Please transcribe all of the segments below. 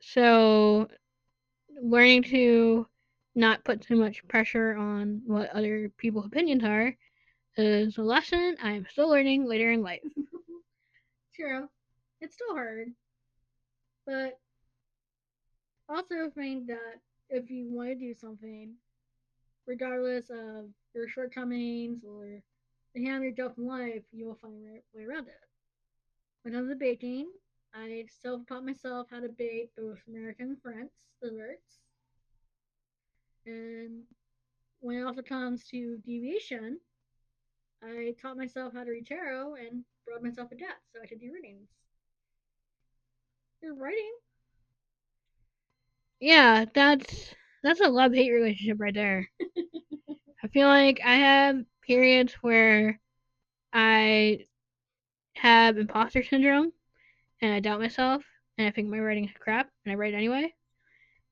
So learning to not put too much pressure on what other people's opinions are is a lesson I am still learning later in life. True. It's still hard. But also think that if you want to do something, regardless of your shortcomings or the hand you're dealt in life, you will find a way around it. When I was baking, I self-taught myself how to bake both American and French desserts. And when it also comes to deviation, I taught myself how to read tarot and brought myself a debt so I could do readings. You're writing. Yeah, that's a love hate relationship right there. I feel like I have periods where I have imposter syndrome and I doubt myself and I think my writing is crap and I write anyway.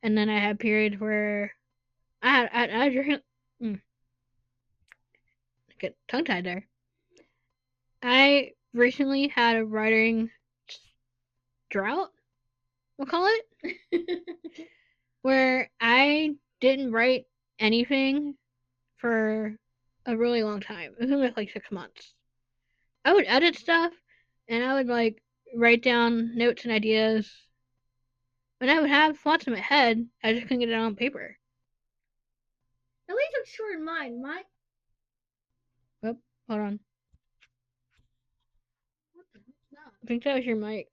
And then I have periods where I just get tongue tied there. I recently had a writing drought, we'll call it, where I didn't write anything for a really long time. It was like 6 months. I would edit stuff and I would like write down notes and ideas. And I would have thoughts in my head, I just couldn't get it on paper. At least it's short in mind. Oh, hold on. I think that was your mic.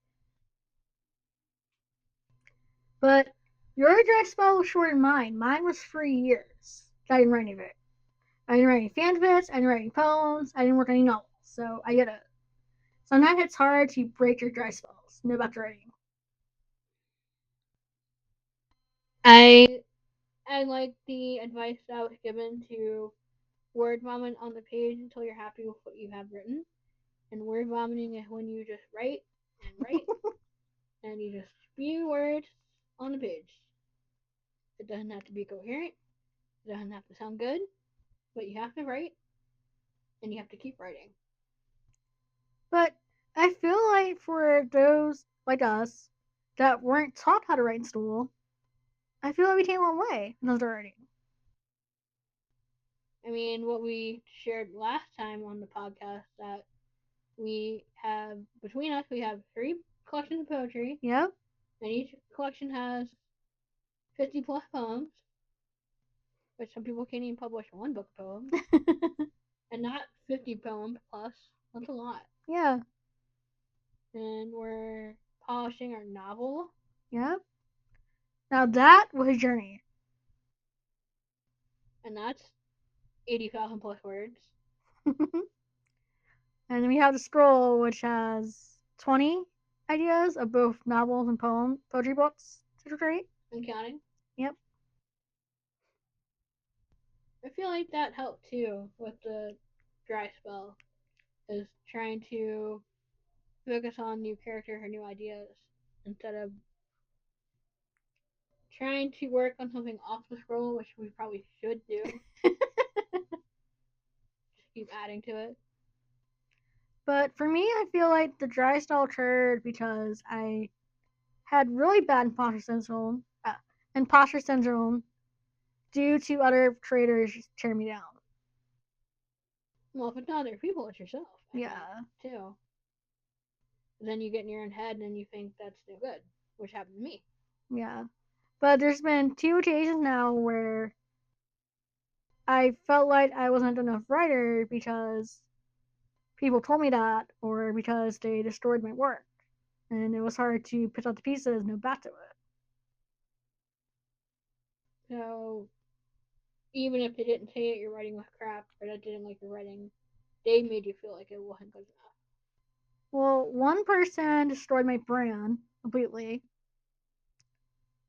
But your dry spell was short in mine. Mine was 3 years. I didn't write any of it. I didn't write any fan bits, I didn't write any poems, I didn't work any novels. So I get it. Sometimes it's hard to break your dry spells. No back to writing. I like the advice that was given to word vomit on the page until you're happy with what you have written. And word vomiting is when you just write and write and you just spew words on the page. It doesn't have to be coherent. It doesn't have to sound good. But you have to write and you have to keep writing. But I feel like for those like us that weren't taught how to write in school, I feel like we came a long way in those writing. I mean, what we shared last time on the podcast that we have between us, we have 3 collections of poetry. Yep. And each collection has 50 plus poems, which some people can't even publish one book of poems. And not 50 poems plus. That's a lot. Yeah. And we're polishing our novel. Yep. Now that was a journey. And that's 80,000 plus words. And then we have the scroll, which has 20 ideas of both novels and poetry books to create. And counting. Yep. I feel like that helped too with the dry spell, is trying to focus on new characters or new ideas instead of trying to work on something off the scroll, which we probably should do. Just keep adding to it. But for me, I feel like the dry spell occurred because I had really bad imposter syndrome due to other creators tearing me down. Well, if it's not other people, it's yourself. Yeah. Too. Then you get in your own head and you think that's no good, which happened to me. Yeah. But there's been 2 occasions now where I felt like I wasn't enough writer because people told me that or because they destroyed my work. And it was hard to pick up the pieces and go back to it. So, even if they didn't say that your writing was crap or that didn't like your writing, they made you feel like it wasn't good enough. Well, one person destroyed my brand completely,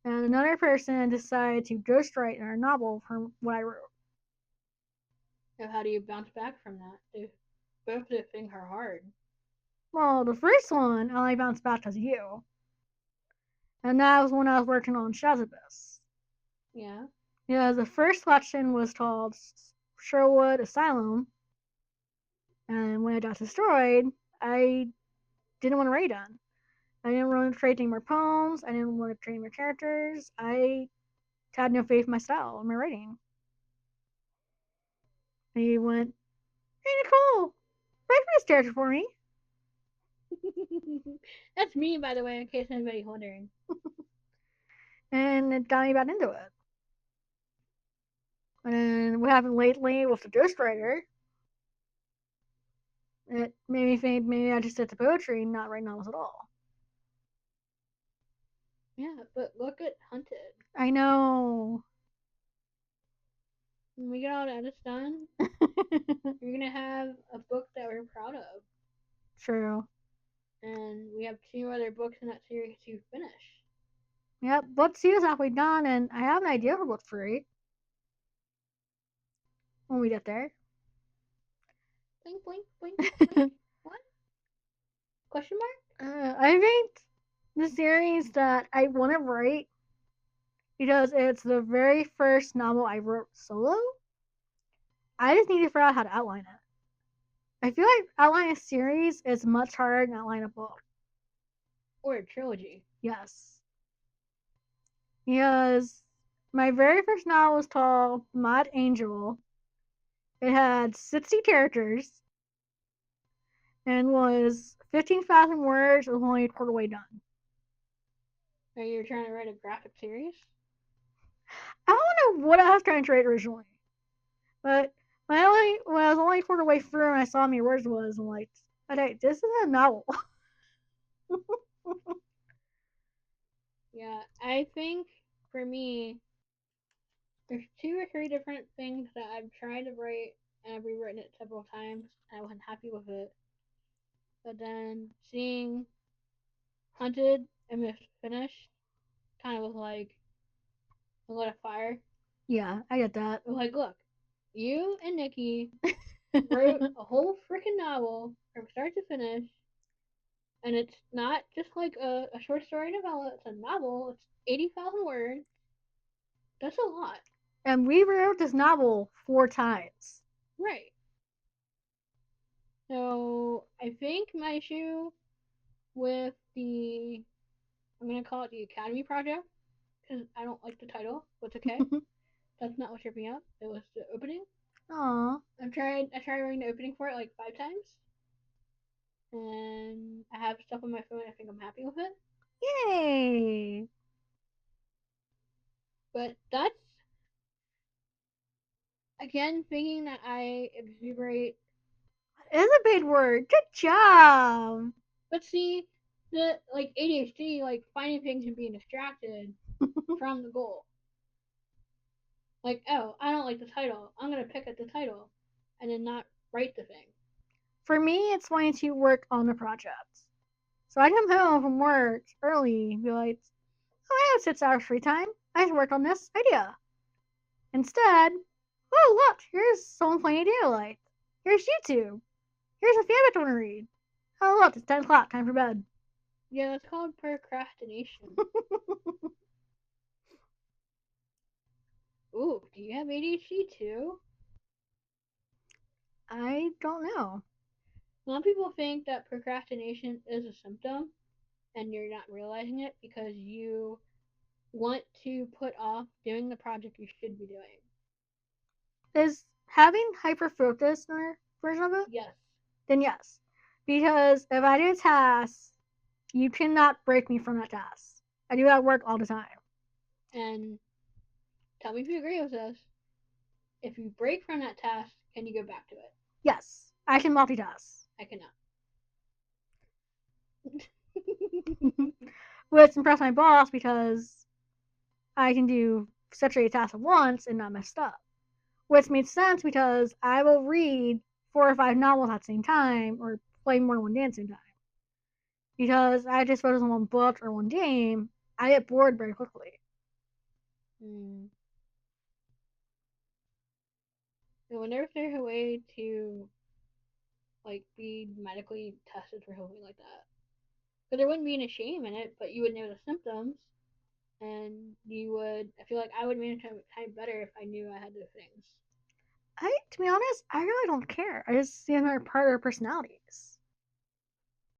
and another person decided to ghostwrite our novel from what I wrote. So how do you bounce back from that? Both of the things are hard. Well, the first one I only bounced back because of you. And that was when I was working on Shazabis. Yeah. Yeah, the first collection was called Sherwood Asylum. And when it got destroyed, I didn't want to write on. I didn't want to trade any more poems. I didn't want to trade more characters. I had no faith in my style and my writing. And he went, "Hey Nicole, write for this character for me." That's me, by the way, in case anybody's wondering. And it got me back into it. And then what happened lately with the ghostwriter, it made me think maybe I just did the poetry and not write novels at all. Yeah, but look at Hunted. I know. When we get all the edits done, you're gonna have a book that we're proud of. True. And we have 2 other books in that series to finish. Yep, book 2 is halfway done, and I have an idea for book 3 when we get there. Blink, blink, blink, blink. What? Question mark? I think the series that I want to write, because it's the very first novel I wrote solo, I just need to figure out how to outline it. I feel like outlining a series is much harder than outlining a book. Or a trilogy. Yes. Because my very first novel was called Mod Angel. It had 60 characters and was 15,000 words. It was only a quarter way done. Are you trying to write a graphic series? I don't know what I was trying to write originally, but when I was only a quarter way through and I saw how many words it was, I'm like, okay, this is a novel. Yeah, I think for me, there's 2 or 3 different things that I've tried to write and I've rewritten it several times and I wasn't happy with it. But then seeing Hunted and Miss Finished kind of was like a lit a fire. Yeah, I get that. It was like, look, you and Nikki wrote a whole freaking novel from start to finish, and it's not just like a short story novella, it's a novel, it's 80,000 words. That's a lot. And we wrote this novel 4 times. Right. So I think my issue with the, I'm going to call it the Academy Project, because I don't like the title, but it's okay. That's not what tripped me up. It was the opening. Aww. I tried writing the opening for it like 5 times. And I have stuff on my phone. I think I'm happy with it. Yay! But that's again thinking that I exuberate. It's a big word. Good job. But see, the like ADHD, like finding things and being distracted from the goal. Like, oh, I don't like the title. I'm gonna pick at the title, and then not write the thing. For me, it's wanting to work on the project. So I come home from work early and be like, oh, I have 6 hours free time. I should work on this idea. Instead, oh, look, here's someone playing a daylight. Here's YouTube. Here's a fanfic I want to read. Oh, look, it's 10 o'clock, time for bed. Yeah, that's called procrastination. Ooh, do you have ADHD too? I don't know. A lot of people think that procrastination is a symptom, and you're not realizing it because you want to put off doing the project you should be doing. Is having hyper focus in our version of it? Yes. Then yes. Because if I do a task, you cannot break me from that task. I do that work all the time. And tell me if you agree with this. If you break from that task, can you go back to it? Yes, I can multitask. I cannot. Which impressed my boss because I can do such a task at once and not messed up. Which made sense because I will read 4 or 5 novels at the same time or play more than one game at the same time. Because I just focus on one book or one game, I get bored very quickly. Mm. I wonder if there's a way to like be medically tested for something like that. But there wouldn't be any shame in it, but you would know the symptoms, and you would. I feel like I would manage time better if I knew I had those things. To be honest, I really don't care. I just see them as part of their personalities.